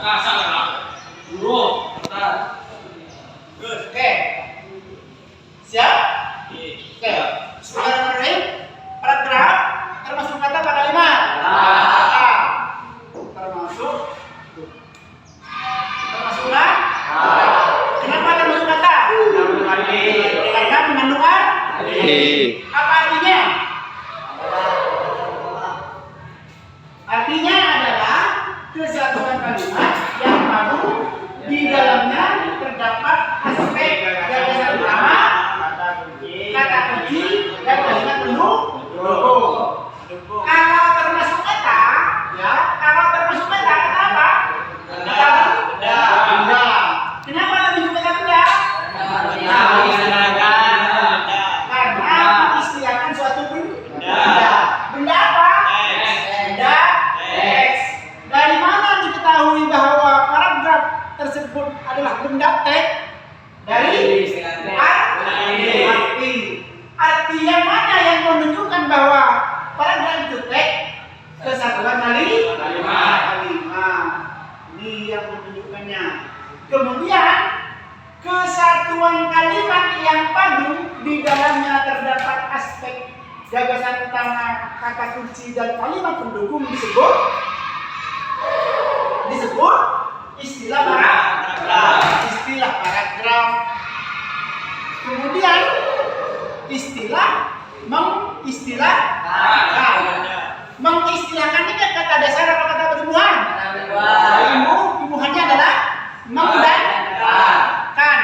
Oke. Siap? Oke. Bismillahirrahmanirrahim. Paragraf termasuk kata apa kalimat? Termasuk ulang? Kenapa termasuk kata? Karena mengandung arti. Apa artinya? Artinya adalah kesatuan kalimat yang baru di dalamnya terdapat aspek gagasan utama, kata kunci, dan kalimat pendukung. Kalau termasuk kata, ya, kalau termasuk kata, kenapa? Benda. Kenapa lebih suka benda? Karena mengistilahkan suatu benda. Benda apa? Benda teks. Dari mana diketahui bahwa paragraf tersebut adalah benda teks? Dari arti. Arti yang mana yang menunjukkan bahwa paragraf itu teks? Kesatuan kalimat. Ini yang menunjukkannya. Kemudian kesatuan kalimat yang padu di dalamnya terdapat aspek gagasan utama, kata kunci, dan kalimat pendukung disebut istilah paragraf. Kemudian mengistilahkan ini kan kata dasar apa kata pertumbuhan? Imbuhannya adalah meng dan kan.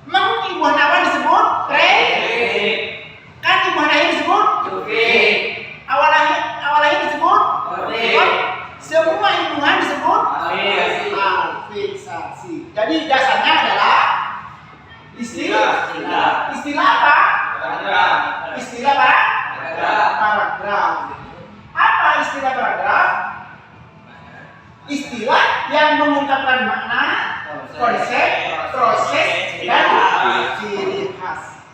Meng imbuhan awal disebut kan imbuhan akhir disebut awal akhir disebut semua imbuhan disebut alfiksasi. Jadi dasarnya adalah istilah apa? Istilah paragraf. Apa istilah paragraf? Istilah yang mengungkapkan makna, konsep, proses, dan ciri khas.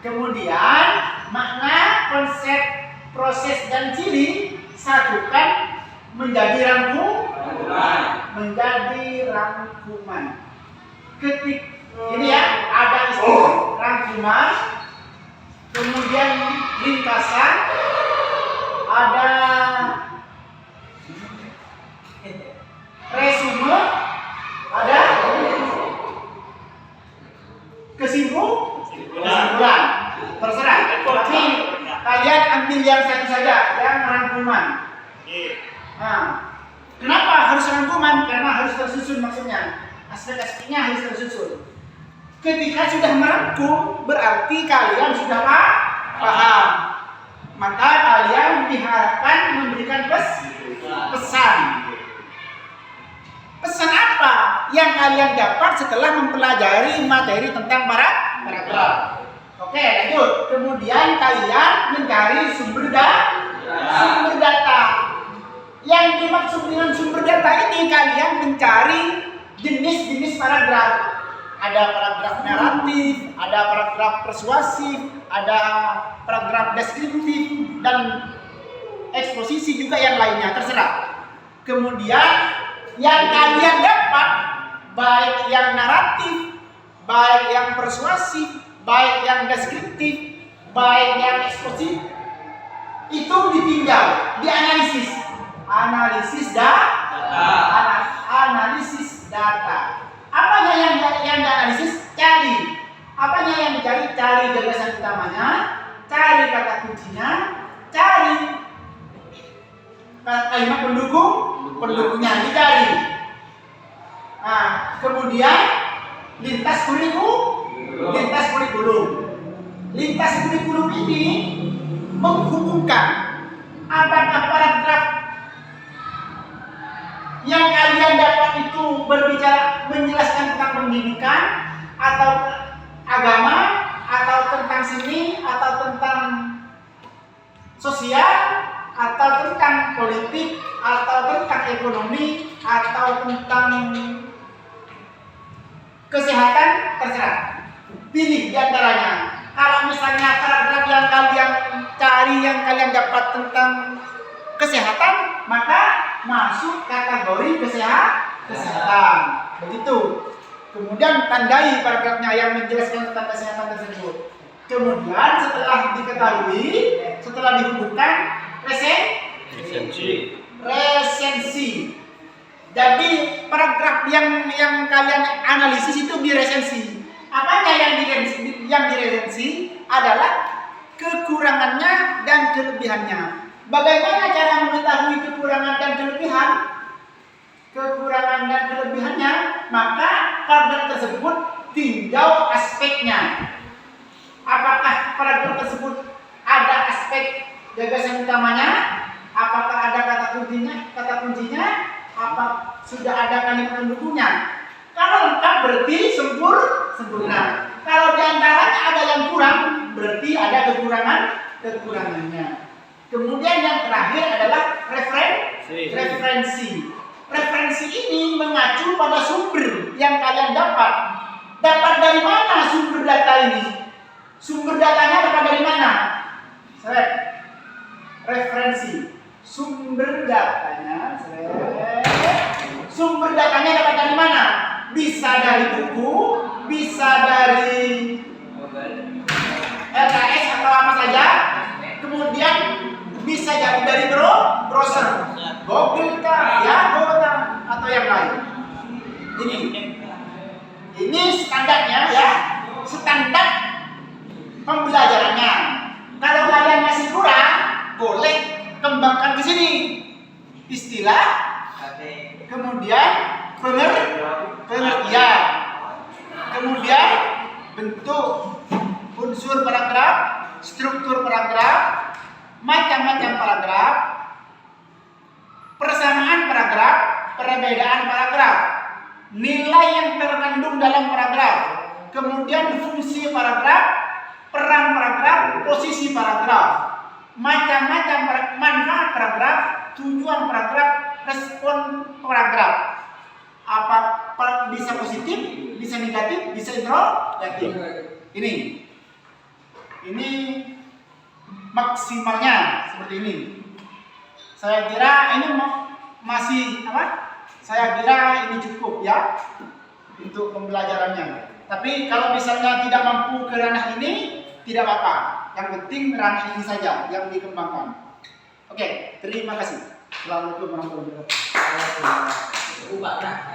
Kemudian makna, konsep, proses, dan ciri satukan menjadi rangkuman. Ini ya, ada istilah rangkuman, kemudian ringkasan, ada resume, ada kesimpulan. Terserah. Tapi kalian ambil yang satu saja, yang rangkuman. Nah, kenapa harus rangkuman? Karena harus tersusun maksudnya. Aspek-aspeknya harus tersusun. Ketika sudah merangkum, berarti kalian sudah paham. Maka kalian diharapkan memberikan pesan. Pesan apa yang kalian dapat setelah mempelajari materi tentang paragraf? Oke, lanjut. Kemudian kalian mencari sumber data. Yang dimaksud dengan sumber data ini, kalian mencari jenis-jenis paragraf. Ada paragraf naratif, ada paragraf persuasif, ada paragraf deskriptif, dan eksposisi juga yang lainnya, terserah. Kemudian yang kalian dapat, baik yang naratif, baik yang persuasif, baik yang deskriptif, baik yang eksposisi, itu ditinjau, dianalisis. Analisis data. Apanya yang dianalisis? Cari. Apanya yang dicari? Cari gagasan utamanya, cari kata kuncinya, cari kalimat pendukungnya dicari. Nah, kemudian lintas kurikulum. Lintas kurikulum ini menghubungkan apakah paragraf yang kalian dapat itu berbicara menjelaskan tentang pendidikan atau agama atau tentang seni atau tentang sosial atau tentang politik atau tentang ekonomi atau tentang kesehatan, terserah. Pilih di antaranya. Kalau misalnya paragraf yang kalian cari, yang kalian dapat tentang kesehatan, maka masuk kategori kesehatan. Begitu. Kemudian tandai paragrafnya yang menjelaskan tentang kesehatan tersebut. Kemudian setelah diketahui, setelah dihubungkan resensi. Jadi paragraf yang kalian analisis itu diresensi. Apanya yang diresensi adalah kekurangannya dan kelebihannya. Bagaimana cara mengetahui kekurangan dan kelebihan? Kekurangan dan kelebihannya, maka paragraf tersebut tinjau aspeknya. Apakah paragraf tersebut ada aspek gagasan utamanya? Apakah ada kata kuncinya? Apa sudah ada kalimat pendukungnya? Kalau lengkap berarti sempurna. Kalau diantaranya ada yang kurang, berarti ada kekurangannya. Kemudian yang terakhir adalah referensi. Referensi ini mengacu pada sumber yang kalian dapat. Dapat dari mana sumber data ini? Sumber datanya dapat dari mana? Referensi. Sumber datanya dapat dari mana? Bisa dari buku, bisa dari LKS atau apa saja. Kemudian bisa jadi dari browser, Google Yahoo atau yang lain. Ini standarnya ya, standar pembelajarannya. Kalau kalian masih kurang, boleh kembangkan di sini istilah, kemudian pengertian, kemudian bentuk, unsur paragraf, struktur paragraf, macam-macam paragraf, persamaan paragraf, perbedaan paragraf, nilai yang terkandung dalam paragraf, kemudian fungsi paragraf, peran paragraf, posisi paragraf, macam-macam manfaat paragraf, tujuan paragraf, respon paragraf. Apa bisa positif, bisa negatif, bisa interrogatif. Ini maksimalnya seperti ini. Saya kira ini masih Saya kira ini cukup ya untuk pembelajarannya. Tapi kalau misalnya tidak mampu ke ranah ini, tidak apa-apa. Yang penting ranah ini saja yang dikembangkan. Oke, terima kasih. Assalamualaikum warahmatullahi wabarakatuh.